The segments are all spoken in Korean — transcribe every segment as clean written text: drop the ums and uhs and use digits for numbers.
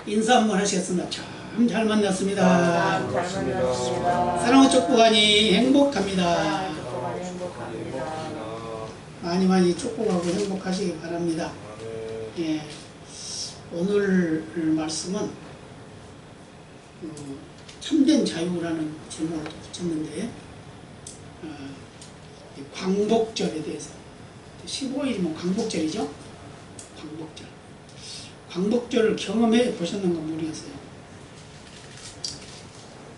인사 한번 하시겠습니다. 참 잘 만났습니다. 잘 만났습니다. 사랑의 족보가니 행복합니다. 사랑의 족보가니 행복합니다. 많이 족보가고 행복하시기 바랍니다. 예, 오늘 말씀은 참된 자유라는 제목을 붙였는데 광복절에 대해서 15일이면 광복절이죠. 광복절을 경험해 보셨는가 모르겠어요.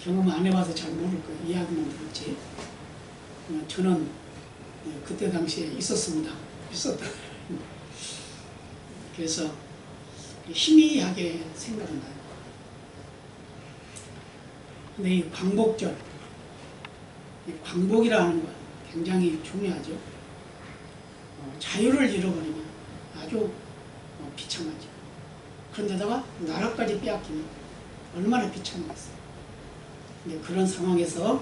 경험 안 해봐서 잘 모를 거예요. 이야기만 들었지. 저는 그때 당시에 있었습니다. 그래서 희미하게 생각은 나요. 근데 이 광복절, 이 광복이라는 건 굉장히 중요하죠. 자유를 잃어버리면 아주 비참하죠. 그런데다가 나라까지 빼앗기면 얼마나 비참하겠어요. 근데 그런 상황에서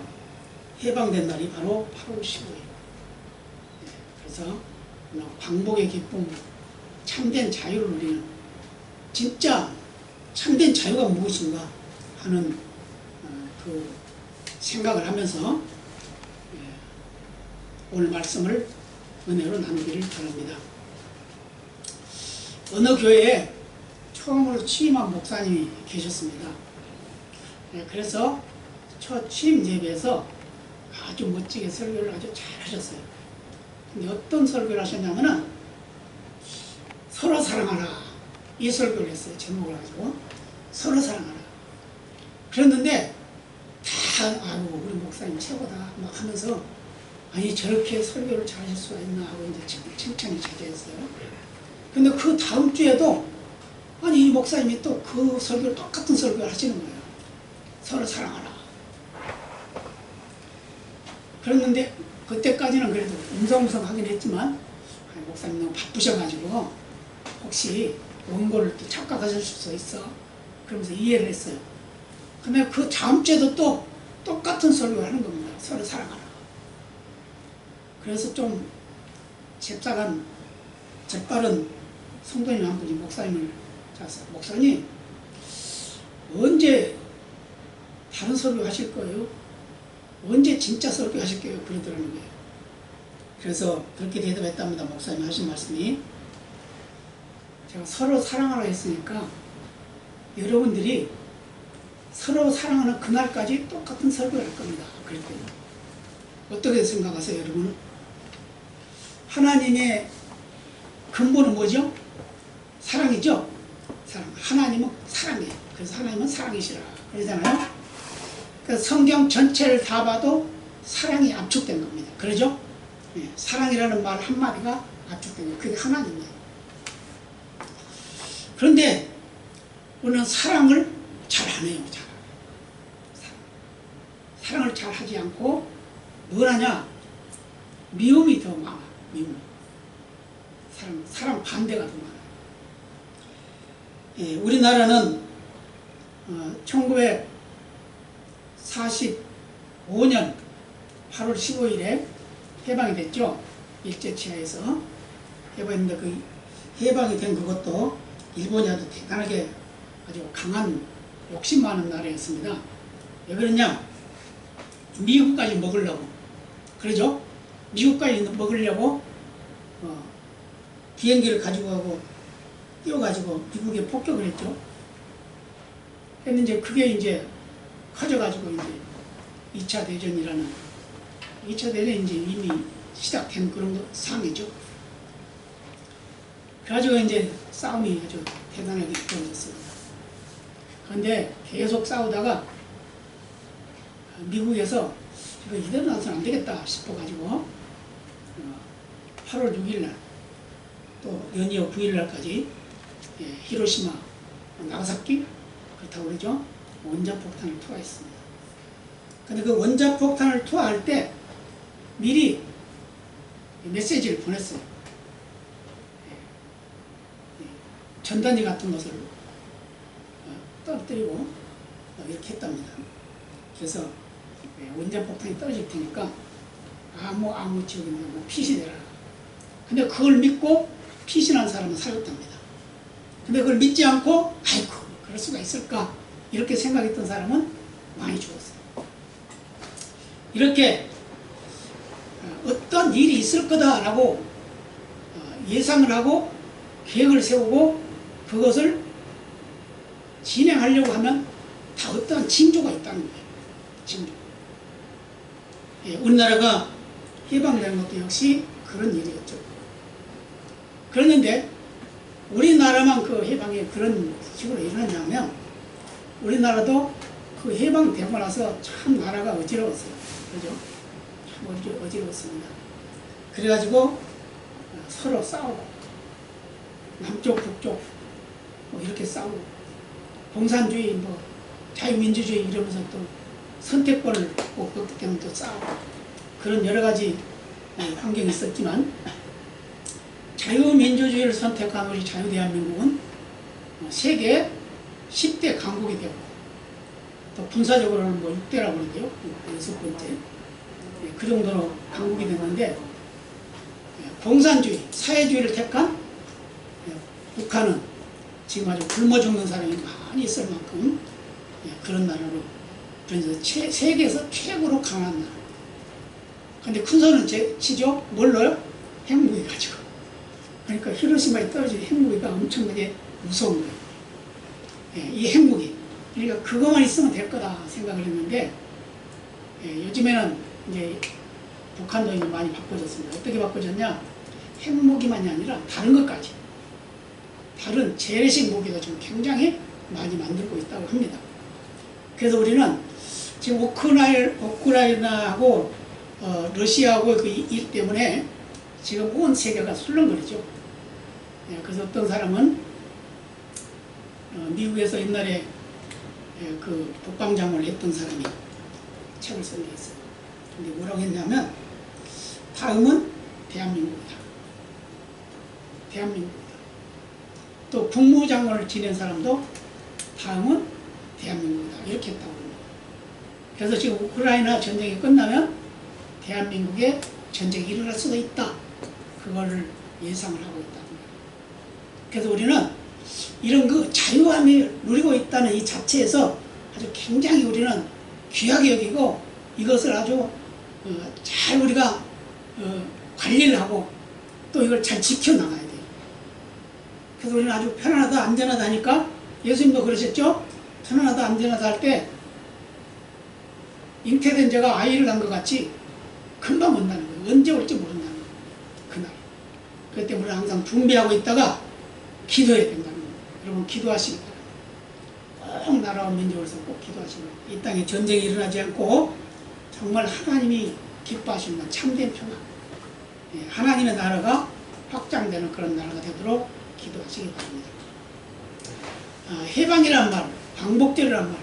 해방된 날이 바로 8월 15일. 그래서 광복의 기쁨, 참된 자유를 누리는, 진짜 참된 자유가 무엇인가 하는 그 생각을 하면서 오늘 말씀을 은혜로 나누기를 바랍니다. 어느 교회에 처음으로 취임한 목사님이 계셨습니다. 그래서 첫 취임 예배에서 아주 멋지게 설교를 아주 잘 하셨어요. 근데 어떤 설교를 하셨냐면은 서로 사랑하라, 이 설교를 했어요. 제목을 가지고 서로 사랑하라. 그랬는데 다 아이고 우리 목사님 최고다 막 하면서 아니 저렇게 설교를 잘 하실 수가 있나 하고 이제 칭찬이 자자했어요. 근데 그 다음 주에도 아니 이 목사님이 또 그 설교를 똑같은 설교를 하시는 거예요. 서로 사랑하라. 그랬는데 그때까지는 그래도 웅성웅성 하긴 했지만 목사님 너무 바쁘셔가지고 혹시 원고를 또 착각하실 수 있어 그러면서 이해를 했어요. 근데 그 다음 주에도 또 똑같은 설교를 하는 겁니다. 서로 사랑하라. 그래서 좀 재빠른 성도님 한 분이 목사님을 찾았어요. 목사님 언제 다른 설교 하실 거예요? 언제 진짜 설교 하실 거예요? 그러더라는 거예요. 그래서 그렇게 대답했답니다. 목사님 하신 말씀이 제가 서로 사랑하라 했으니까 여러분들이 서로 사랑하는 그날까지 똑같은 설교를 할 겁니다. 그랬더니 어떻게 생각하세요, 여러분은? 하나님의 근본은 뭐죠? 사랑이죠? 사랑. 하나님은 사랑이에요. 그래서 하나님은 사랑이시라 그러잖아요. 그래서 성경 전체를 다 봐도 사랑이 압축된 겁니다. 그러죠? 네, 사랑이라는 말 한마디가 압축된 거예요. 그게 하나님이에요. 그런데 우리는 사랑을 잘 안 해요. 사랑을 잘 하지 않고 뭘 하냐? 미움이 더 많아. 미움. 사랑 반대가 더 많아요. 예, 우리나라는 1945년 8월 15일에 해방이 됐죠. 일제치하에서 해방했는데 그 해방이 된 그것도 일본이 아주 대단하게 아주 강한 욕심 많은 나라였습니다. 왜 그러냐? 미국까지 먹으려고. 그러죠? 미국까지 먹으려고 비행기를 가지고 가고 띄워가지고 미국에 폭격을 했죠. 했는데 그게 이제 커져가지고 이제 2차 대전이라는 2차 대전이 이제 이미 시작된 그런 상황이죠. 그래가지고 이제 싸움이 아주 대단하게 벌어졌습니다. 그런데 계속 싸우다가 미국에서 이거 이대로 놔서는 안 되겠다 싶어가지고 8월 6일날 또 연이어 9일날까지 히로시마, 나가사키 그렇다고 그러죠. 원자폭탄을 투하했습니다. 근데 그 원자폭탄을 투하할 때 미리 메시지를 보냈어요. 전단지 같은 것을 떨어뜨리고 이렇게 했답니다. 그래서 원자폭탄이 떨어질 테니까 아무 지역이나 핏이 되라. 근데 그걸 믿고 피신한 사람은 살았답니다. 근데 그걸 믿지 않고 아이고 할 수가 있을까? 이렇게 생각했던 사람은 많이 죽었어요. 이렇게 어떤 일이 있을 거다라고 예상을 하고 계획을 세우고 그것을 진행하려고 하면 다 어떠한 징조가 있다는 거예요. 징조. 예, 우리나라가 해방되는 것도 역시 그런 일이었죠. 그랬는데 우리나라만 그 해방이 그런 식으로 일어났냐면 우리나라도 그 해방되고 나서 참 나라가 어지러웠어요. 그죠? 참 어지러웠습니다. 그래가지고 서로 싸우고 남쪽 북쪽 뭐 이렇게 싸우고 공산주의 뭐 자유민주주의 이러면서 또 선택권을 얻기 때문에 또 싸우고 그런 여러 가지 환경이 있었지만 자유민주주의를 선택한 우리 자유대한민국은 세계 10대 강국이 되고 또 군사적으로는 뭐 6대라고 그러는데요. 6번째. 그 정도로 강국이 됐는데 공산주의, 사회주의를 택한 북한은 지금 아주 굶어 죽는 사람이 많이 있을 만큼 그런 나라로 그래서 세계에서 최고로 강한 나라. 근데 큰 손은 치죠? 뭘로요? 핵무기 가지고. 그러니까 히로시마에 떨어진 핵무기가 엄청나게 무서운 거예요. 예, 이 핵무기. 그러니까 그것만 있으면 될 거다 생각을 했는데 요즘에는 이제 북한도 이제 많이 바꿔졌습니다. 어떻게 바꿔졌냐? 핵무기만이 아니라 다른 것까지. 다른 재래식 무기도 지금 굉장히 많이 만들고 있다고 합니다. 그래서 우리는 지금 우크라이나하고 러시아하고 그 일 때문에 지금 온 세계가 술렁거리죠. 그래서 어떤 사람은 미국에서 옛날에 그 국방장관을 했던 사람이 책을 쓴 게 있어요. 근데 뭐라고 했냐면 다음은 대한민국이다. 대한민국이다. 또 국무장관을 지낸 사람도 다음은 대한민국이다. 이렇게 했다고 합니다. 그래서 지금 우크라이나 전쟁이 끝나면 대한민국에 전쟁이 일어날 수도 있다. 그거를 예상을 하고 있다고 합니다. 그래서 우리는 이런 그 자유함을 누리고 있다는 이 자체에서 아주 굉장히 우리는 귀하게 여기고 이것을 아주 잘 우리가 관리를 하고 또 이걸 잘 지켜나가야 돼요. 그래서 우리는 아주 편안하다 안전하다 하니까 예수님도 그러셨죠? 편안하다 안전하다 할 때 잉태된 자가 아이를 낳은 것 같이 금방 온다는 거예요. 언제 올지 모른다는 거예요. 그날. 그때 우리는 항상 준비하고 있다가 기도해야 된다는 거예요. 여러분 기도하시기 바랍니다. 꼭 나라와 민족을 위해서 꼭 기도하시고 이 땅에 전쟁이 일어나지 않고 정말 하나님이 기뻐하시는 참된 평화, 하나님의 나라가 확장되는 그런 나라가 되도록 기도하시기 바랍니다. 해방이란 말, 광복절이란 말,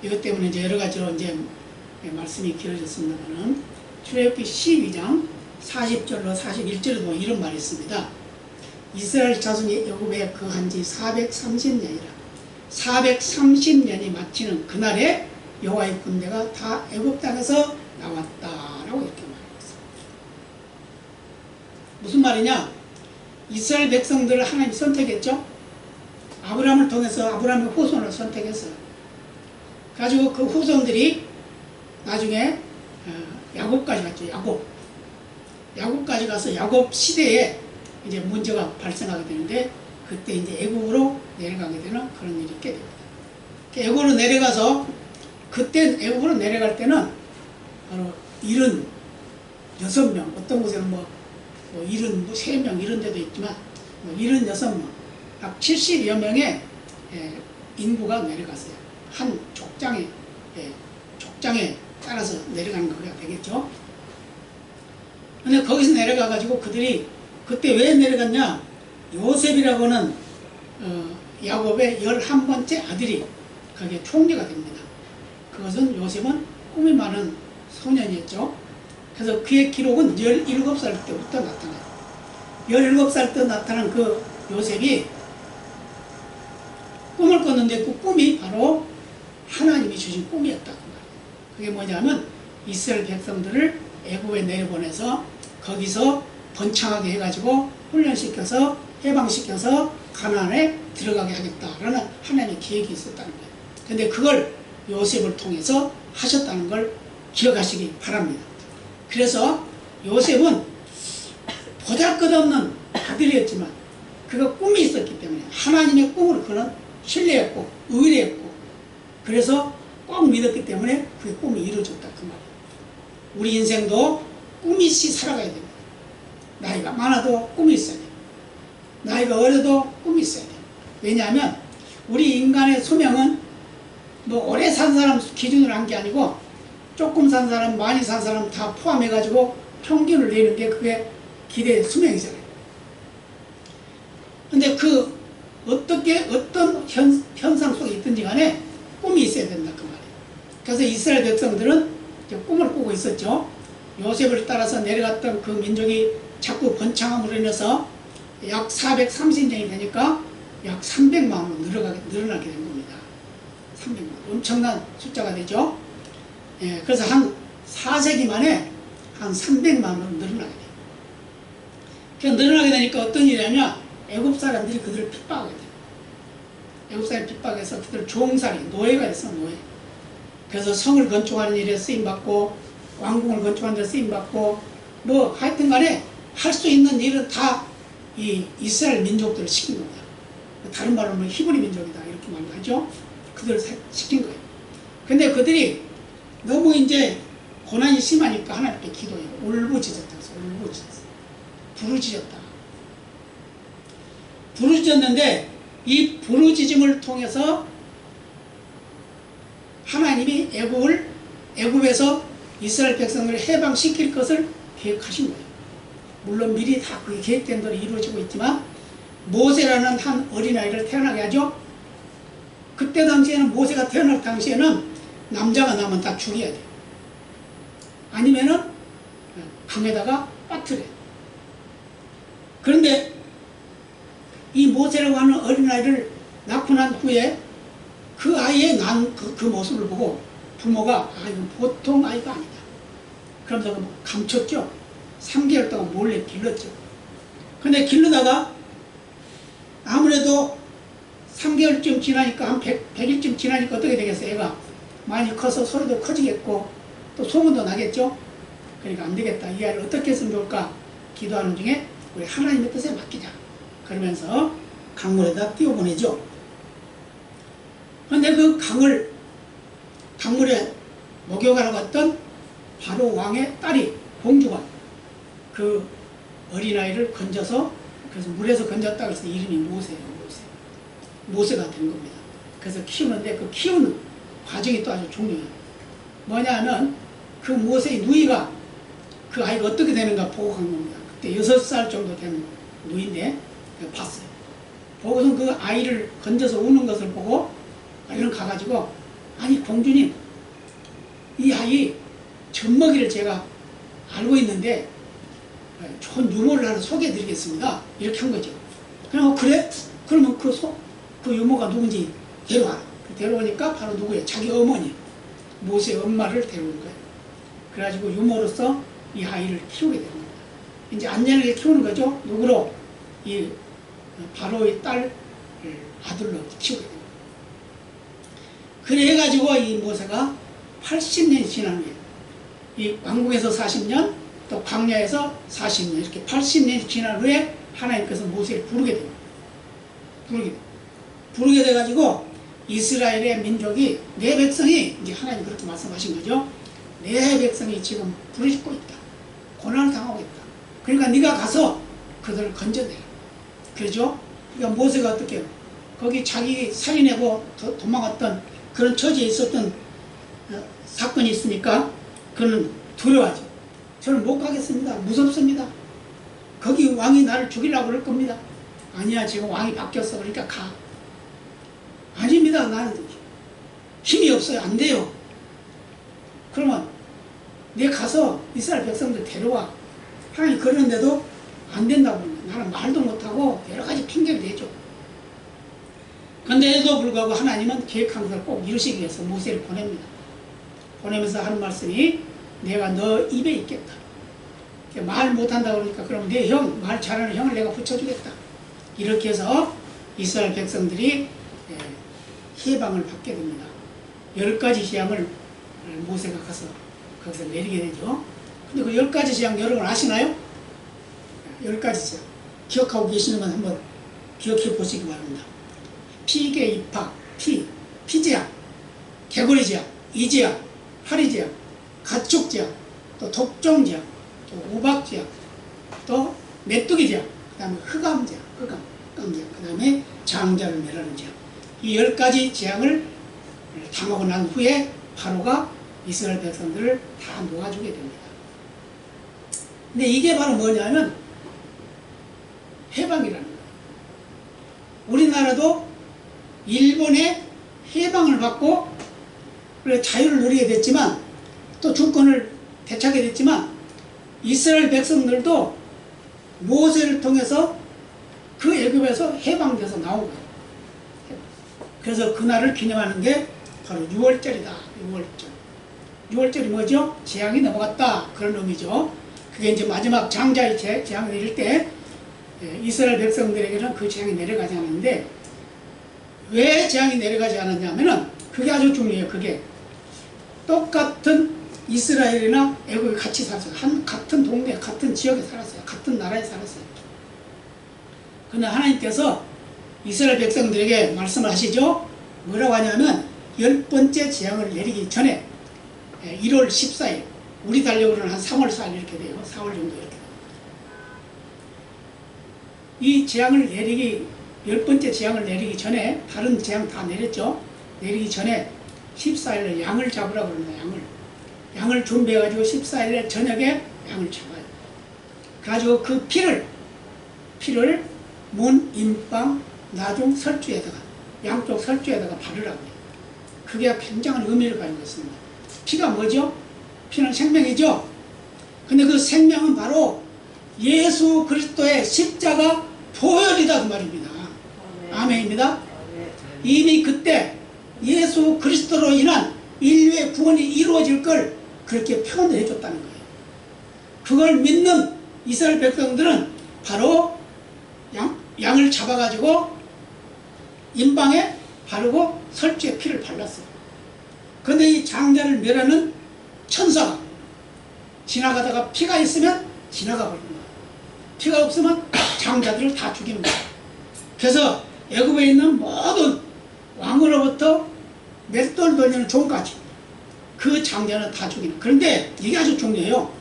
이것 때문에 이제 여러 가지로 이제 말씀이 길어졌습니다만은 출애굽기 12장 40절로 41절에도 뭐 이런 말이 있습니다. 이스라엘 자손이 애굽에 거한 지 430년이라 430년이 마치는 그날에 여호와의 군대가 다 애굽 땅에서 나왔다라고 이렇게 말했습니다. 무슨 말이냐? 이스라엘 백성들을 하나님이 선택했죠. 아브라함을 통해서 아브라함의 후손을 선택했어요. 가지고 그 후손들이 나중에 야곱까지 갔죠. 야곱까지 가서 야곱 시대에 이제 문제가 발생하게 되는데 그때 이제 애굽으로 내려가게 되는 그런 일이 있게 됩니다. 애굽으로 내려가서 그때 애굽으로 내려갈 때는 바로 76명, 어떤 곳에는 뭐 73명 이런 데도 있지만 76명, 약 70여 명의 인구가 내려갔어요. 한 족장에 따라서 내려가는 거가 되겠죠. 근데 거기서 내려가가지고 그들이 그때 왜 내려갔냐? 요셉이라고는 야곱의 11번째 아들이 거기에 총리가 됩니다. 그것은 요셉은 꿈이 많은 소년이었죠. 그래서 그의 기록은 17살 때부터 나타나요. 17살 때 나타난 그 요셉이 꿈을 꿨는데 그 꿈이 바로 하나님이 주신 꿈이었다고. 그게 뭐냐면 이스라엘 백성들을 애굽에 내려보내서 거기서 번창하게 해가지고 훈련시켜서 해방시켜서 가나안에 들어가게 하겠다라는 하나님의 계획이 있었다는 거예요. 근데 그걸 요셉을 통해서 하셨다는 걸 기억하시기 바랍니다. 그래서 요셉은 보잘것없는 아들이었지만 그가 꿈이 있었기 때문에 하나님의 꿈을 그는 신뢰했고 의뢰했고 그래서 꼭 믿었기 때문에 그 꿈이 이루어졌다 그 말이에요. 우리 인생도 꿈이 있이 살아가야 됩니다. 나이가 많아도 꿈이 있어야 돼요. 나이가 어려도 꿈이 있어야 돼요. 왜냐하면 우리 인간의 수명은 뭐 오래 산 사람 기준으로 한 게 아니고 조금 산 사람, 많이 산 사람 다 포함해가지고 평균을 내는 게 그게 기대 수명이잖아요. 근데 그 어떤 현상 속에 있든지 간에 꿈이 있어야 된다 그 말이에요. 그래서 이스라엘 백성들은 꿈을 꾸고 있었죠. 요셉을 따라서 내려갔던 그 민족이 자꾸 번창함으로 인해서 약 430년이 되니까 약 300만으로 늘어나게 된 겁니다. 300만. 엄청난 숫자가 되죠. 예, 그래서 한 4세기 만에 한 300만으로 늘어나게 돼요. 그래서 늘어나게 되니까 어떤 일이냐면 애굽 사람들이 그들을 핍박하게 돼요. 애굽 사람이 핍박해서 그들 종살이, 노예가 됐어, 노예. 그래서 성을 건축하는 일에 쓰임받고 왕궁을 건축하는 데 쓰임받고 뭐 하여튼 간에 할 수 있는 일은 다 이 이스라엘 민족들을 시킨 겁니다. 다른 말로 하면 히브리 민족이다 이렇게 말하죠. 그들을 시킨 거예요. 근데 그들이 너무 이제 고난이 심하니까 하나님께 기도해요. 울부짖었다. 울부짖었어. 부르짖었다. 부르짖었는데 이 부르짖음을 통해서 하나님이 애굽에서 이스라엘 백성을 해방시킬 것을 계획하신 거예요. 물론 미리 다 그게 계획된 대로 이루어지고 있지만 모세라는 한 어린아이를 태어나게 하죠. 그때 당시에는 모세가 태어날 당시에는 남자가 나면 다 죽여야 돼요. 아니면은 강에다가 빠뜨려요. 그런데 이 모세라고 하는 어린아이를 낳고 난 후에 그 아이의 그 모습을 보고 부모가 이건 보통 아이가 아니다. 그러면서 감췄죠. 3개월 동안 몰래 길렀죠. 근데 길르다가 아무래도 3개월쯤 지나니까 한 100일쯤 지나니까 어떻게 되겠어요? 애가 많이 커서 소리도 커지겠고 또 소문도 나겠죠. 그러니까 안 되겠다. 이 아이를 어떻게 했으면 좋을까 기도하는 중에 우리 하나님의 뜻에 맡기자. 그러면서 강물에다 띄워보내죠. 그런데 그 강물에 목욕하러 갔던 바로 왕의 딸이 공주가 그 어린아이를 건져서 그래서 물에서 건졌다고 해서 이름이 모세예요. 모세가 된 겁니다. 그래서 키우는데 그 키우는 과정이 또 아주 중요해요. 뭐냐면 그 모세의 누이가 그 아이가 어떻게 되는가 보고 간 겁니다. 그때 6살 정도 된 누이인데 봤어요. 보고서 그 아이를 건져서 우는 것을 보고 얼른 가가지고 아니 공주님 이 아이 젖먹이를 제가 알고 있는데 좋은 유모를 하나 소개해드리겠습니다. 이렇게 한 거죠. 그럼 그래? 그러면 그 유모가 누군지 데려와. 데려오니까 바로 누구예요? 자기 어머니 모세의 엄마를 데려온 거예요. 그래가지고 유모로서 이 아이를 키우게 되는 겁니다. 이제 안전하게 키우는 거죠. 누구로? 이 바로의 딸을 아들로 키우게 됩니다. 그래가지고 이 모세가 80년이 지난 후에 이 왕궁에서 40년 또 광야에서 40년 이렇게 80년이 지난 후에 하나님께서 모세를 부르게 됩니다. 부르게 돼가지고 이스라엘의 민족이 내 백성이 이제 하나님 그렇게 말씀하신 거죠. 내 백성이 지금 부르짖고 있다. 고난을 당하고 있다. 그러니까 네가 가서 그들을 건져내라. 그러죠? 그러니까 모세가 어떻게 해요? 거기 자기 살인하고 도망갔던 그런 처지에 있었던 사건이 있으니까 그는 두려워하죠. 저는 못 가겠습니다. 무섭습니다. 거기 왕이 나를 죽이려고 그럴 겁니다. 아니야 지금 왕이 바뀌었어. 그러니까 가. 아닙니다. 나는 힘이 없어요. 안 돼요. 그러면 내 가서 이스라엘 백성들 데려와. 하나님 그러는데도 안 된다고 합니다. 나는 말도 못하고 여러 가지 핑계를 대죠. 그런데도 불구하고 하나님은 계획한 것을 꼭 이루시기 위해서 모세를 보냅니다. 보내면서 하는 말씀이 내가 너 입에 있겠다. 말 못한다 그러니까 그럼 내 형, 말 잘하는 형을 내가 붙여주겠다. 이렇게 해서 이스라엘 백성들이 해방을 받게 됩니다. 10가지 재앙을 모세가 가서 거기서 내리게 되죠. 근데 그 10가지 재앙 여러분 아시나요? 10가지 재앙 기억하고 계시는 건 한번 기억해 보시기 바랍니다. 피계 입학, 피재앙, 개구리 재앙, 이재앙, 파리 재앙, 가축 재앙, 또 독종 재앙, 또 우박 재앙, 또 메뚜기 재앙, 그 다음에 흑암 재앙, 흑암 재앙, 그 다음에 장자를 멸하는 재앙. 이 10가지 재앙을 당하고 난 후에 바로가 이스라엘 백성들을 다 놓아주게 됩니다. 근데 이게 바로 뭐냐면 해방이라는 거예요. 우리나라도 일본의 해방을 받고 자유를 누리게 됐지만 또 주권을 되찾게 됐지만 이스라엘 백성들도 모세를 통해서 그 애굽에서 해방돼서 나온 거예요. 그래서 그날을 기념하는 게 바로 6월절이다. 6월절. 6월절이 뭐죠? 재앙이 넘어갔다. 그런 의미죠. 그게 이제 마지막 장자의 재앙이 내릴 때 이스라엘 백성들에게는 그 재앙이 내려가지 않았는데 왜 재앙이 내려가지 않았냐면은 그게 아주 중요해요. 그게 똑같은 이스라엘이나 애국이 같이 살았어요. 같은 동네, 같은 지역에 살았어요. 같은 나라에 살았어요. 그러나 하나님께서 이스라엘 백성들에게 말씀을 하시죠. 뭐라고 하냐면 10번째 재앙을 내리기 전에 1월 14일 우리 달력으로는 한 3월 4일 이렇게 돼요. 4월 정도 이렇게. 이 재앙을 내리기 10번째 재앙을 내리기 전에 다른 재앙 다 내렸죠. 내리기 전에 14일에 양을 잡으라고 그럽니다. 양을 준비해가지고 14일에 저녁에 양을 잡아요. 그래가지고 그 피를 문, 임방, 나중, 설주에다가 양쪽 설주에다가 바르라고 해요. 그게 굉장한 의미를 가지고 있습니다. 피가 뭐죠? 피는 생명이죠. 근데 그 생명은 바로 예수 그리스도의 십자가 보혈이다 그 말입니다. 아멘입니다. 이미 그때 예수 그리스도로 인한 인류의 구원이 이루어질 걸 그렇게 표현을 해줬다는 거예요. 그걸 믿는 이스라엘 백성들은 바로 양을 잡아가지고 임방에 바르고 설주에 피를 발랐어요. 그런데 이 장자를 멸하는 천사가 지나가다가 피가 있으면 지나가 버리는 거예요. 피가 없으면 장자들을 다 죽이는 거예요. 그래서 애굽에 있는 모든 왕으로부터 몇 돌 돌리는 종까지 그 장자는 다 죽이는. 그런데 이게 아주 중요해요.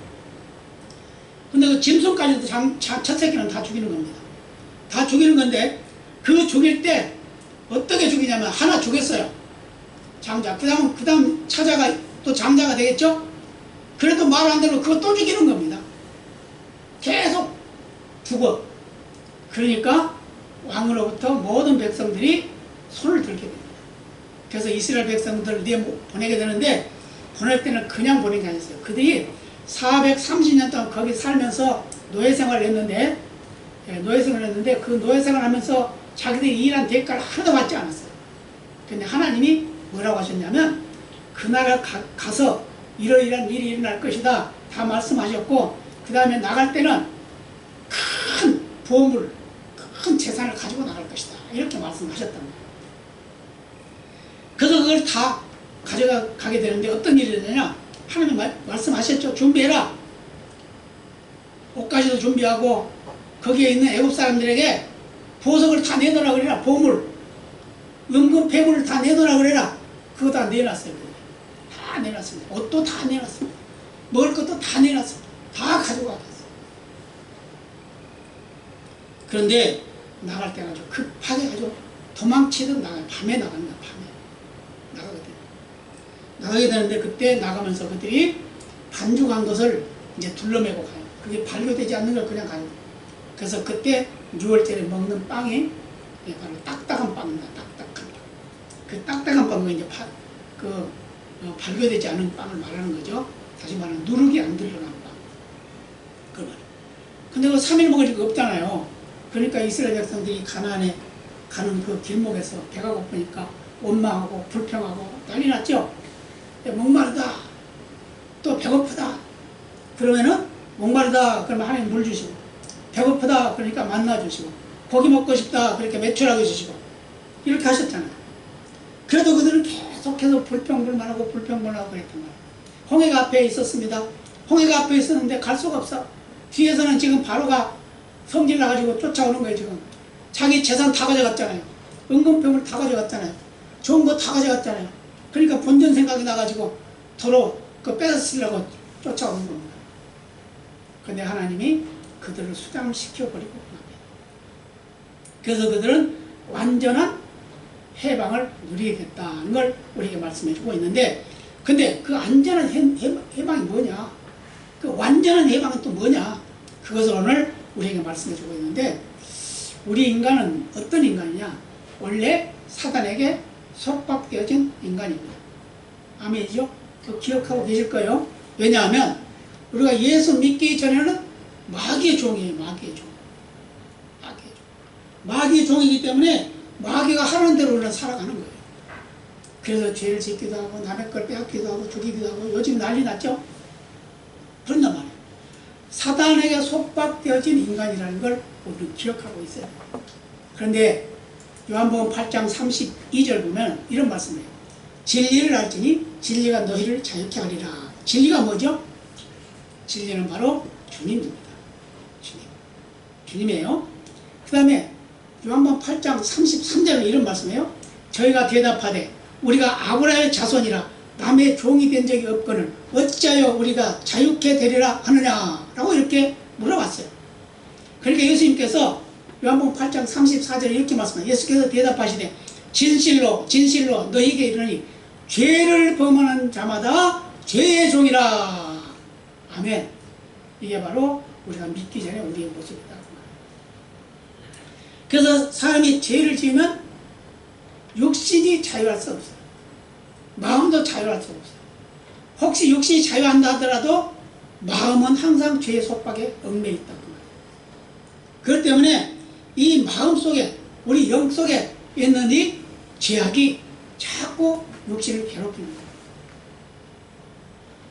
근데 그 짐승까지도 첫 새끼는 다 죽이는 겁니다. 다 죽이는 건데 그 죽일 때 어떻게 죽이냐면 하나 죽였어요. 장자. 그 다음 차자가 또 장자가 되겠죠? 그래도 말 안 되면 그거 또 죽이는 겁니다. 계속 죽어. 그러니까 왕으로부터 모든 백성들이 손을 들게 됩니다. 그래서 이스라엘 백성들을 보내게 되는데 보낼 때는 그냥 보낸 게 아니었어요. 그들이 430년 동안 거기 살면서 노예생활을 했는데 그 노예생활을 하면서 자기들이 일한 대가를 하나도 받지 않았어요. 근데 하나님이 뭐라고 하셨냐면 그 나라 가서 이러이러한 일이 일어날 것이다 다 말씀하셨고 그 다음에 나갈 때는 큰 보물 큰 재산을 가지고 나갈 것이다 이렇게 말씀하셨단 말이에요. 그래서 그걸 다 가져가게 되는데 어떤 일이 되느냐 하나님 말씀하셨죠. 준비해라. 옷가지도 준비하고 거기에 있는 애굽 사람들에게 보석을 다 내놓으라 그래라. 보물 은금 폐물을 다 내놓으라 그래라. 그거 다 내놨어요. 다 내놨습니다. 옷도 다 내놨습니다. 먹을 것도 다 내놨습니다. 다 가져가겠어요. 그런데 나갈 때가 아주 급하게 가지고 도망치듯 나가요. 밤에 나갑니다. 밤에 나가게 되는데 그때 나가면서 그들이 반죽한 것을 이제 둘러매고 가요. 그게 발효되지 않는 걸 그냥 가요. 그래서 그때 6월절에 먹는 빵이 바로 딱딱한 빵입니다. 딱딱한 빵. 그 딱딱한 빵은 이제 발효되지 않은 빵을 말하는 거죠. 다시 말하면 누룩이 안 들어간 빵. 그 말. 근데 그 3일 먹으니까 없잖아요. 그러니까 이스라엘 백성들이 가나안에 가는 그 길목에서 배가 고프니까 원망하고 불평하고 난리 났죠. 목마르다. 또 배고프다. 그러면은 목마르다 그러면 하나님 물 주시고 배고프다 그러니까 만나 주시고 고기 먹고 싶다 그렇게 매출하게 주시고 이렇게 하셨잖아요. 그래도 그들은 계속해서 불평불만하고 불평불만하고 그랬단 말이에요. 홍해가 앞에 있었습니다. 홍해가 앞에 있었는데 갈 수가 없어. 뒤에서는 지금 바로가 성질 나가지고 쫓아오는 거예요. 지금 자기 재산 다 가져갔잖아요. 은금병을 다 가져갔잖아요. 좋은 거 다 가져갔잖아요. 그러니까 본전 생각이 나가지고 도로 그 뺏으려고 쫓아오는 겁니다. 근데 하나님이 그들을 수장시켜버리고 맙니다. 그래서 그들은 완전한 해방을 누리겠다는 걸 우리에게 말씀해주고 있는데, 근데 그 안전한 해방이 뭐냐? 그 완전한 해방은 또 뭐냐? 그것을 오늘 우리에게 말씀해주고 있는데, 우리 인간은 어떤 인간이냐? 원래 사단에게 속박되어진 인간입니다. 아멘이죠? 그 기억하고 계실 거예요. 왜냐하면 우리가 예수 믿기 전에는 마귀의 종이에요. 마귀의 종. 마귀의 종이기 때문에 마귀가 하는 대로 우리는 살아가는 거예요. 그래서 죄를 짓기도 하고 남의 걸 빼앗기도 하고 죽이기도 하고 요즘 난리 났죠? 그런단 말이에요. 사단에게 속박되어진 인간이라는 걸 우리는 기억하고 있어요. 그런데 요한복음 8장 32절 보면 이런 말씀이에요. 진리를 알지니 진리가 너희를 자유케 하리라. 진리가 뭐죠? 진리는 바로 주님입니다. 주님이에요. 그 다음에 요한복음 8장 33절에 이런 말씀이에요. 저희가 대답하되 우리가 아브라함의 자손이라 남의 종이 된 적이 없거늘 어찌하여 우리가 자유케 되리라 하느냐 라고 이렇게 물어봤어요. 그러니까 예수님께서 요한복음 8장 34절에 이렇게 말씀합니다. 예수께서 대답하시되 진실로 진실로 너희에게 이르노니 죄를 범하는 자마다 죄의 종이라. 아멘. 이게 바로 우리가 믿기 전에 우리의 모습이다. 그래서 사람이 죄를 지으면 육신이 자유할 수 없어요. 마음도 자유할 수 없어요. 혹시 육신이 자유한다 하더라도 마음은 항상 죄의 속박에 얽매여 있다고 말해요. 그렇기 때문에 이 마음 속에, 우리 영 속에 있는 이 죄악이 자꾸 육신을 괴롭힙니다.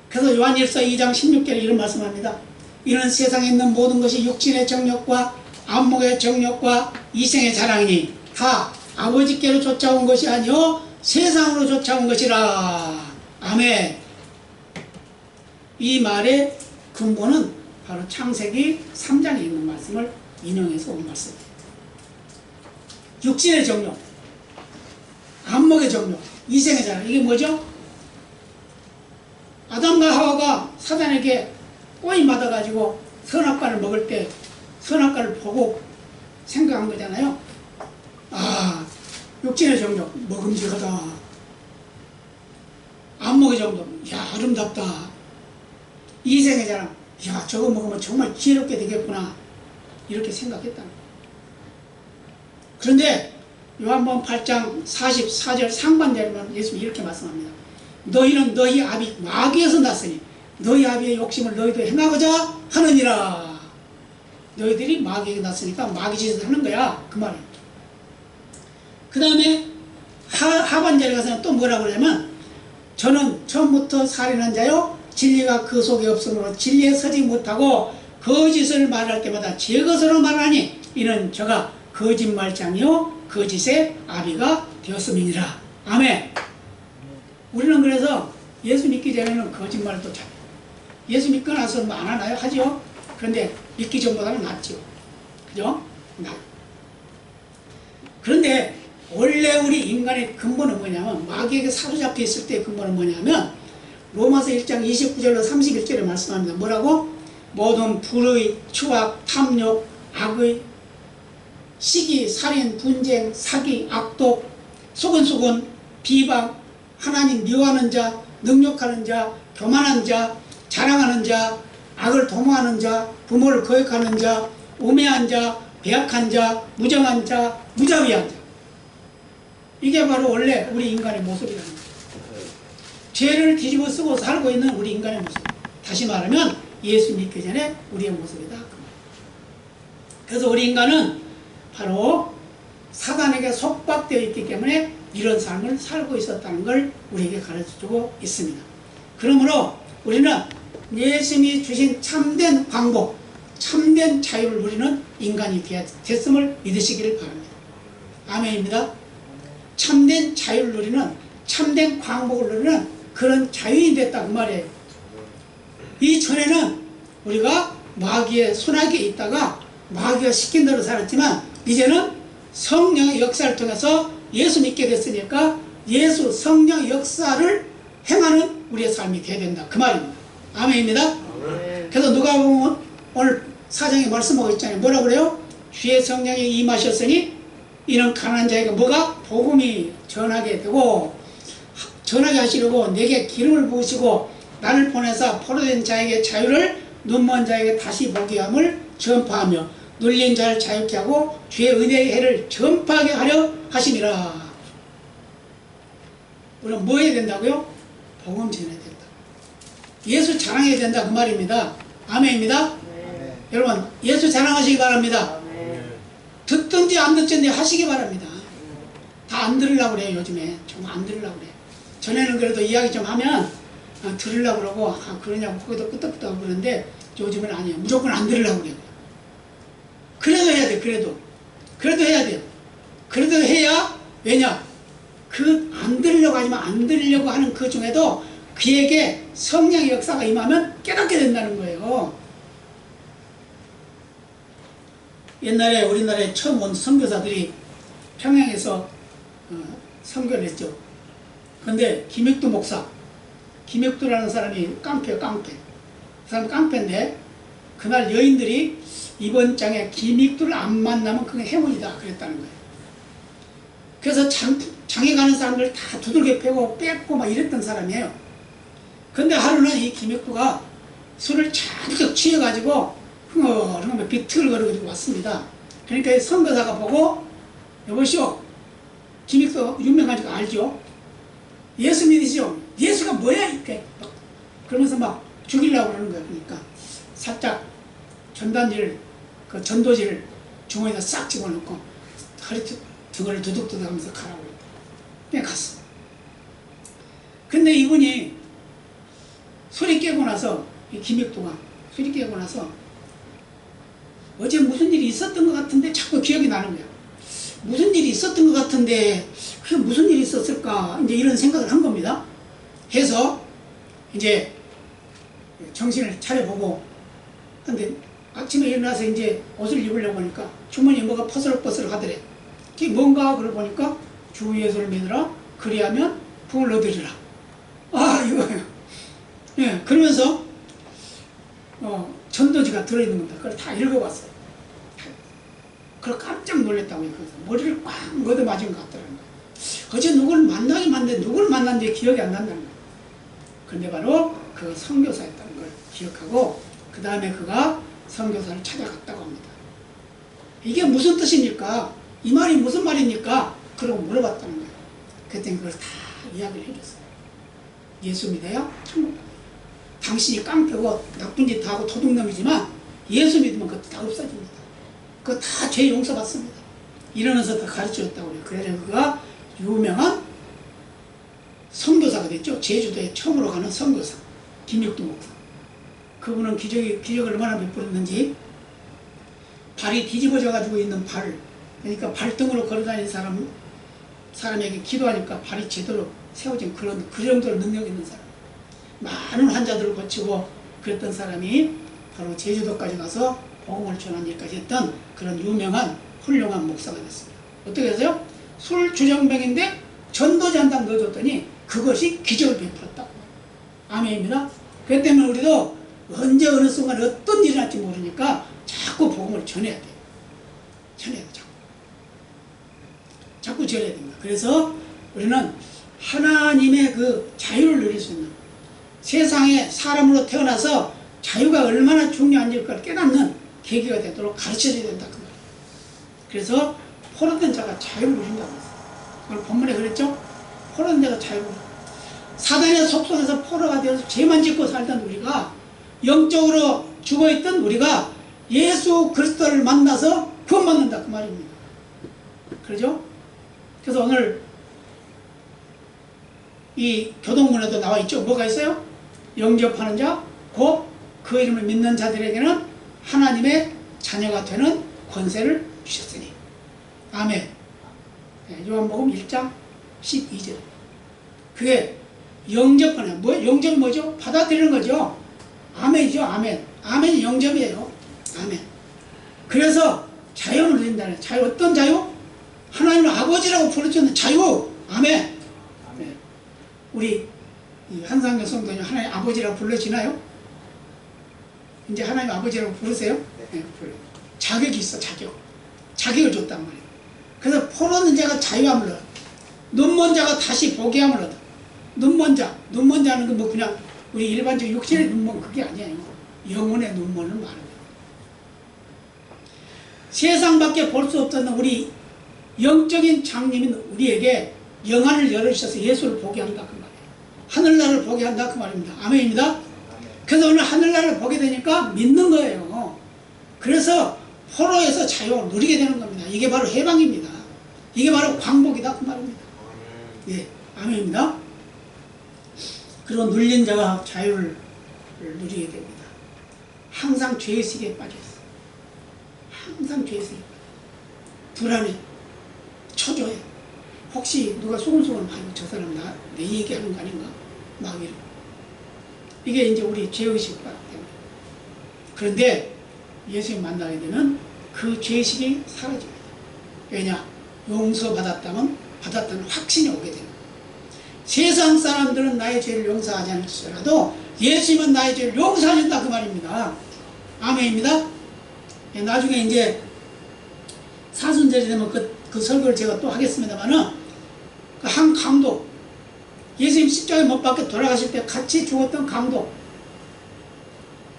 그래서 요한일서 2장 16절에 이런 말씀합니다. 이는 세상에 있는 모든 것이 육신의 정욕과 안목의 정욕과 이생의 자랑이니 다 아버지께로 쫓아온 것이 아니요 세상으로 쫓아온 것이라. 아멘. 이 말의 근본은 바로 창세기 3장에 있는 말씀을 인용해서 온 말씀이에요. 육신의 정욕, 안목의 정욕, 이생의 자랑. 이게 뭐죠? 아담과 하와가 사단에게 꼬임 받아가지고 선악과를 먹을 때 선악과를 보고 생각한 거잖아요. 아, 육신의 정욕, 먹음직하다. 안목의 정욕, 야, 아름답다. 이생의 자랑, 야, 저거 먹으면 정말 지혜롭게 되겠구나. 이렇게 생각했다는 거예요. 그런데 요한복음 8장 44절 상반절에만 예수님이 이렇게 말씀합니다. 너희는 너희 아비 마귀에서 났으니 너희 아비의 욕심을 너희도 행하고자 하느니라. 너희들이 마귀에게 났으니까 마귀 짓을 하는 거야. 그 말이에요. 그 다음에 하반절에 가서는 또 뭐라고 그러냐면 저는 처음부터 살인한 자요 진리가 그 속에 없으므로 진리에 서지 못하고 거짓을 말할 때마다 제 것으로 말하니 이는 저가 거짓말장이요 거짓의 아비가 되었음이니라. 아멘. 우리는 그래서 예수 믿기 전에는 거짓말도 잘해요. 예수 믿고 나서 뭐 안 하나요? 하죠. 그런데 믿기 전보다는 낫죠. 그죠? 그런데 원래 우리 인간의 근본은 뭐냐면 마귀에게 사로잡혀 있을 때의 근본은 뭐냐면 로마서 1장 29절로 31절에 말씀합니다. 뭐라고? 모든 불의, 추악, 탐욕, 악의, 시기, 살인, 분쟁, 사기, 악독, 속은속은, 비방, 하나님 미워하는 자, 능욕하는 자, 교만한 자, 자랑하는 자, 악을 도모하는 자, 부모를 거역하는 자, 우매한 자, 배약한 자, 무정한 자, 무자비한 자. 이게 바로 원래 우리 인간의 모습이라는 거예요. 죄를 뒤집어 쓰고 살고 있는 우리 인간의 모습. 다시 말하면 예수 믿기 전에 우리의 모습이다. 그래서 우리 인간은 바로 사단에게 속박되어 있기 때문에 이런 삶을 살고 있었다는 걸 우리에게 가르쳐주고 있습니다. 그러므로 우리는 예수님이 주신 참된 방법, 참된 자유를 누리는 인간이 됐음을 믿으시기를 바랍니다. 아멘입니다. 참된 자유를 누리는, 참된 광복을 누리는 그런 자유인이 됐다 그 말이에요. 이전에는 우리가 마귀의 손아귀에 있다가 마귀가 시킨 대로 살았지만 이제는 성령의 역사를 통해서 예수 믿게 됐으니까 예수 성령의 역사를 행하는 우리의 삶이 되어야 된다 그 말입니다. 아멘입니다. 그래서 누가 보면 오늘 사장에 말씀하고 있잖아요. 뭐라고 그래요? 주의 성령이 임하셨으니 이는 가난한 자에게 뭐가? 복음이 전하게 되고, 전하게 하시려고 내게 기름을 부으시고 나를 보내사 포로된 자에게 자유를, 눈먼 자에게 다시 보게 함을 전파하며 눌린 자를 자유케 하고 주의 은혜의 해를 전파하게 하려 하심이라. 우리는 뭐 해야 된다고요? 복음 전해야 된다. 예수 자랑해야 된다 그 말입니다. 아멘입니다. 네. 여러분 예수 자랑하시기 바랍니다. 네. 듣든지 안 듣든지 하시기 바랍니다. 다 안 들으려고 그래요. 요즘에 정말 안 들으려고 그래요. 전에는 그래도 이야기 좀 하면 들으려고 그러고 그러냐고 거기도 끄떡끄떡 그러는데 요즘은 아니에요. 무조건 안 들으려고 그래요. 그래도 해야 돼. 그래도 해야 돼요. 그래도 해야, 왜냐, 그 안 들으려고 하지만 안 들으려고 하는 그 중에도 그에게 성령의 역사가 임하면 깨닫게 된다는 거예요. 옛날에 우리나라에 처음 온 선교사들이 평양에서 선교를 했죠. 근데 김익두 목사, 김익두라는 사람이 깡패예요. 깡패. 그 사람 깡패인데 그날 여인들이 이번 장에 김익두를 안 만나면 그게 행운이다 그랬다는 거예요. 그래서 장에 가는 사람들 다 두들겨 패고 뺏고 막 이랬던 사람이에요. 근데 하루는 이 김익두가 술을 잔뜩 취해가지고 흥얼흥얼 비틀거리고 왔습니다. 그러니까 선교사가 보고, 여보시오, 김익두 유명하니까 알죠? 예수 믿으시오. 예수가 뭐야? 이렇게 그러면서 막 죽이려고 그러는 거예요. 그러니까 살짝 전단지를, 그 전도지를 주머니에다 싹 집어넣고 허리 등을 두둑두둑 하면서 가라고 그랬다. 그냥 갔어. 근데 이분이 술이 깨고 나서, 이 김익두가 술이 깨고 나서 어제 무슨 일이 있었던 것 같은데 자꾸 기억이 나는 거야. 무슨 일이 있었던 것 같은데 그게 무슨 일이 있었을까, 이제 이런 생각을 한 겁니다. 해서 이제 정신을 차려보고, 근데 아침에 일어나서 이제 옷을 입으려고 하니까 주머니에 뭐가 퍼스럭퍼스럭 하더래. 그게 뭔가 그러고 보니까 주 예수를 믿으라, 그리하면 부을 얻으리라. 이거예요. 예, 그러면서 전도지가 들어있는 겁니다. 그걸 다 읽어봤어요. 그걸 깜짝 놀랐다고요. 그래서 머리를 꽉 얻어맞은 것 같더라는 거예요. 어제 누구를 만나긴 만났는데 누구를 만났는지 기억이 안 난다는 거예요. 근데 바로 그 선교사였다는 걸 기억하고 그 다음에 그가 선교사를 찾아갔다고 합니다. 이게 무슨 뜻입니까? 이 말이 무슨 말입니까? 그러고 물어봤다는 거예요. 그때 그걸 다 이야기를 해줬어요. 예수 믿어야 천국 갑니다. 당신이 깡패고 나쁜 짓 다 하고 도둑놈이지만 예수 믿으면 그것도 다 없어집니다. 그거 다 죄 용서받습니다. 이러면서 다 가르쳐줬다고 그래요. 그래서 그가 유명한 선교사가 됐죠. 제주도에 처음으로 가는 선교사 김익두 목사. 그분은 기적을 얼마나 베풀었는지, 발이 뒤집어져 가지고 있는 발, 그러니까 발등으로 걸어다니는 사람에게 기도하니까 발이 제대로 세워진 그 정도로 능력 있는 사람, 많은 환자들을 고치고 그랬던 사람이 바로 제주도까지 가서 복음을 전한 일까지 했던 그런 유명한 훌륭한 목사가 됐습니다. 어떻게 해서요? 술 주정뱅인데 전도지 한 당 넣어줬더니 그것이 기적을 베풀었다. 아멘입니다. 그렇기 때문에 우리도 언제 어느 순간 어떤 일이 날지 모르니까 자꾸 복음을 전해야 돼요. 전해야 돼요. 자꾸 전해야 됩니다. 그래서 우리는 하나님의 그 자유를 누릴 수 있는, 세상에 사람으로 태어나서 자유가 얼마나 중요한지 그걸 깨닫는 계기가 되도록 가르쳐줘야 된다 그 말이에요. 그래서 포로된 자가 자유를 누린다고 했어요. 오늘 본문에 그랬죠? 포로된 자가 자유를 누린다. 사단의 속성에서 포로가 되어서 죄만 짓고 살던 우리가, 영적으로 죽어있던 우리가 예수 그리스도를 만나서 구원받는다 그 말입니다. 그러죠? 그래서 오늘 이 교동문에도 나와 있죠. 뭐가 있어요? 영접하는 자, 곧 그 이름을 믿는 자들에게는 하나님의 자녀가 되는 권세를 주셨으니. 아멘. 요한복음 1장 12절. 그게 영접하는, 영접이 뭐죠? 받아들이는 거죠. 아멘이죠. 아멘. 아멘이 영접이에요. 아멘. 그래서 자유를 누린다는, 자유, 어떤 자유? 하나님을 아버지라고 부르짖는 자유. 아멘. 아멘. 우리 한상교 성도님 하나님 아버지라고 불러지나요? 이제 하나님 아버지라고 부르세요? 네, 부르요. 자격이 있어, 자격. 자격을 줬단 말이에요. 그래서 포로는 자가 자유함을 얻어. 눈먼 자가 다시 보게 함을 얻어. 눈먼 자, 눈먼 자는 그 뭐 그냥 우리 일반적 육신의 눈먼 그게 아니에요. 영혼의 눈먼을 말하는 거예요. 세상밖에 볼 수 없던 우리 영적인 장님인 우리에게 영안을 열어주셔서 예수를 보게 한다 그 말이에요. 하늘나라를 보게 한다 그 말입니다. 아멘입니다. 그래서 오늘 하늘나라를 보게 되니까 믿는 거예요. 그래서 포로에서 자유를 누리게 되는 겁니다. 이게 바로 해방입니다. 이게 바로 광복이다 그 말입니다. 예, 아멘입니다. 그리고 눌린 자가 자유를 누리게 됩니다. 항상 죄의식에 빠져 있어요. 항상 죄의식에 빠져 있어요. 불안해, 초조해. 혹시 누가 소근소근 아이고 저 사람 내 얘기하는 거 아닌가? 막 이러고. 이게 이제 우리 죄의식 때문에. 그런데 예수님 만나게 되면 그 죄의식이 사라집니다. 왜냐? 용서받았다는 확신이 오게 됩니다. 세상 사람들은 나의 죄를 용서하지 않을지라도 예수님은 나의 죄를 용서하신다 그 말입니다. 아멘입니다. 나중에 이제 사순절이 되면 그 설교를 제가 또 하겠습니다만은 그 한 강도, 예수님 십자가에 못 박혀 돌아가실 때 같이 죽었던 강도,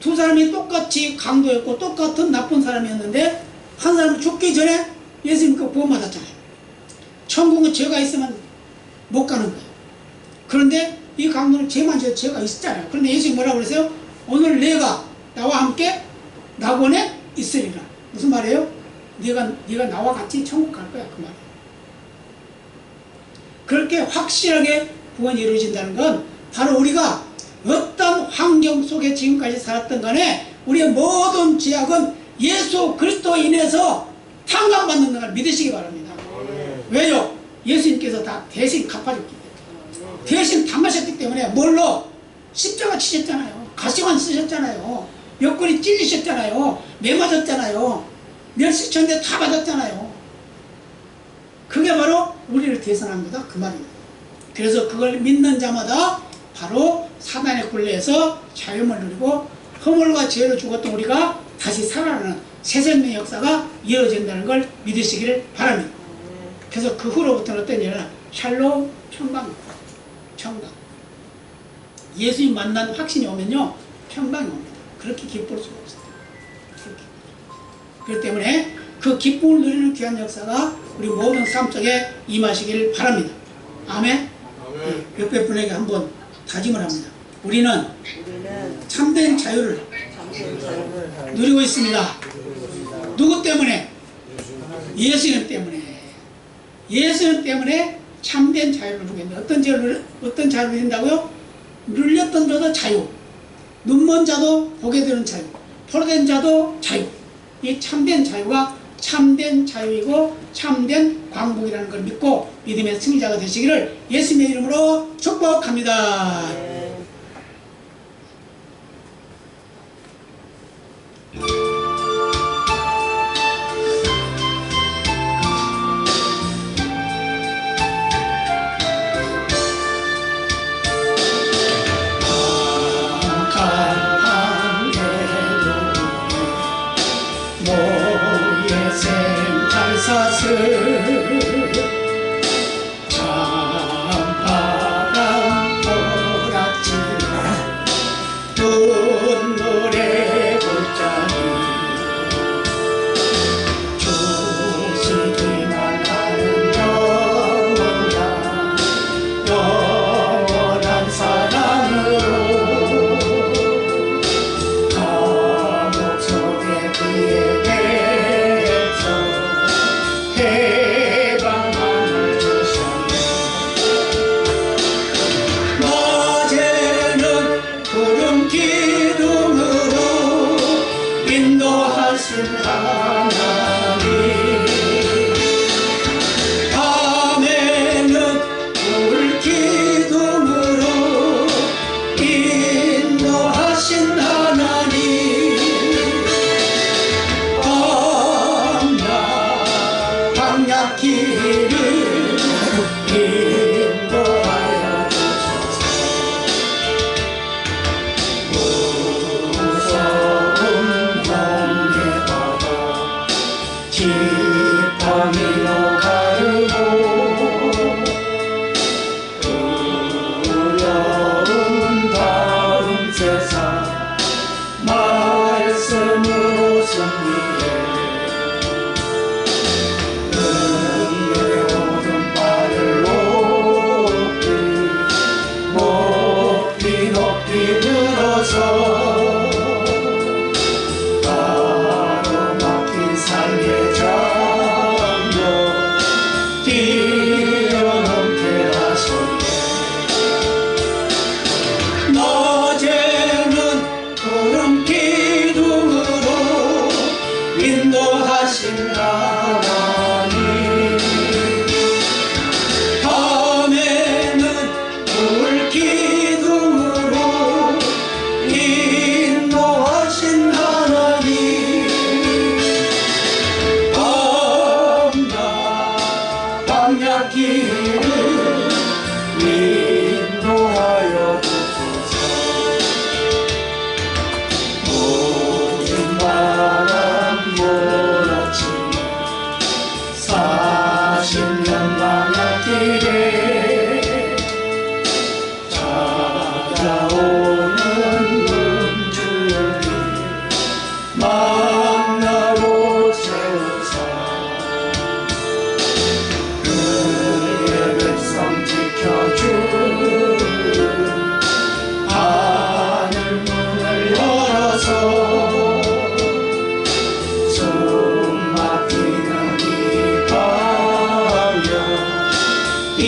두 사람이 똑같이 강도였고 똑같은 나쁜 사람이었는데 한 사람은 죽기 전에 예수님 그 구원받았잖아요. 천국은 죄가 있으면 못 가는 거예요. 그런데 이 강도는 죄만 져도 죄가 있었잖아요. 그런데 예수님 뭐라고 그랬어요? 오늘 내가 나와 함께 낙원에 있으리라. 무슨 말이에요? 네가 나와 같이 천국 갈 거야 그 말이에요. 그렇게 확실하게 구원이 이루어진다는 건 바로 우리가 어떤 환경 속에 지금까지 살았던 간에 우리의 모든 죄악은 예수 그리스도로 인해서 탕감받는 걸 믿으시기 바랍니다. 왜요? 예수님께서 다 대신 갚아줬기 때문에, 대신 당하셨기 때문에. 뭘로? 십자가 치셨잖아요. 가시관 쓰셨잖아요. 옆구리 찔리셨잖아요. 매 맞았잖아요. 멸시쳤는데 다 받았잖아요. 그게 바로 우리를 대선한 거다 그 말입니다. 그래서 그걸 믿는 자마다 바로 사단의 굴레에서 자유를 누리고 허물과 죄로 죽었던 우리가 다시 살아나는 새 생명의 역사가 이어진다는 걸 믿으시기를 바랍니다. 그래서 그 후로부터는 어떤 일이냐? 샬롬, 평강입니다. 평강. 예수님 만난 확신이 오면요, 평강이 옵니다. 그렇게 기쁠 수가 없어요. 그렇기 때문에 그 기쁨을 누리는 귀한 역사가 우리 모든 삶 속에 임하시길 바랍니다. 아멘. 네, 옆에 분에게 한번 다짐을 합니다. 우리는 참된 자유를 누리고 있습니다. 누구 때문에? 예수님 때문에. 예수님 때문에 참된 자유를 누리고 있는데 어떤 자유를 누린다고요? 눌렸던 자도 자유, 눈먼 자도 보게 되는 자유, 포로된 자도 자유. 이 참된 자유가 참된 자유이고 참된 광복이라는 걸 믿고 믿음의 승리자가 되시기를 예수님의 이름으로 축복합니다.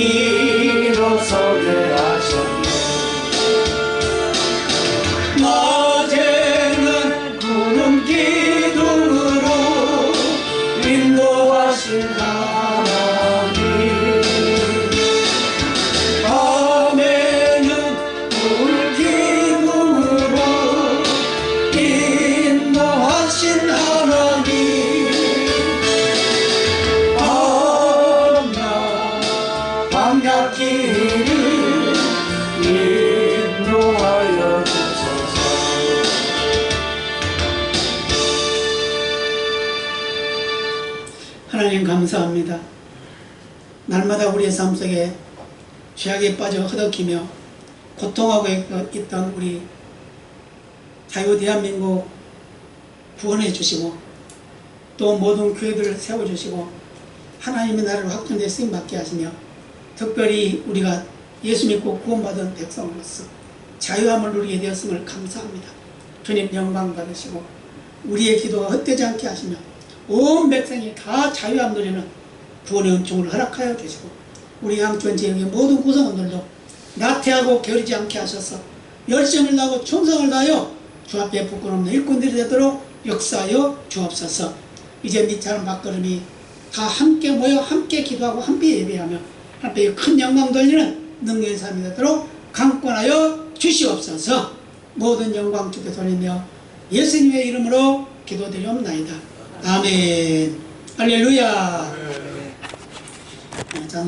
일어서게 하셨네. 낮에는 구름 기둥으로 인도하신 하나님, 밤에는 불 기둥으로 인도하신 하나님, 밤낮길을 인도하여 주소서. 하나님 감사합니다. 날마다 우리의 삶 속에 죄악에 빠져 허덕이며 고통하고 있던 우리 자유 대한민국 구원해 주시고 또 모든 교회들을 세워주시고 하나님의 나라를 확정되게 쓰임받게 하시며 특별히 우리가 예수 믿고 구원받은 백성으로서 자유함을 누리게 되었음을 감사합니다. 주님 영광 받으시고 우리의 기도가 헛되지 않게 하시며 온 백성이 다 자유함 누리는 구원의 은총을 허락하여 주시고 우리 양천 지역의 모든 구성원들도 나태하고 게으르지 않게 하셔서 열심을 다하고 충성을 다하여 주 앞에 부끄러움는 일꾼들이 되도록 역사하여 주옵소서. 이제 니처럼 밥걸음이 다 함께 모여 함께 기도하고 함께 예배하며 함께 큰 영광 돌리는 능력의 삶이 되도록 강권하여 주시옵소서. 모든 영광 주께 돌리며 예수님의 이름으로 기도드리옵나이다. 아멘. 할렐루야. 자,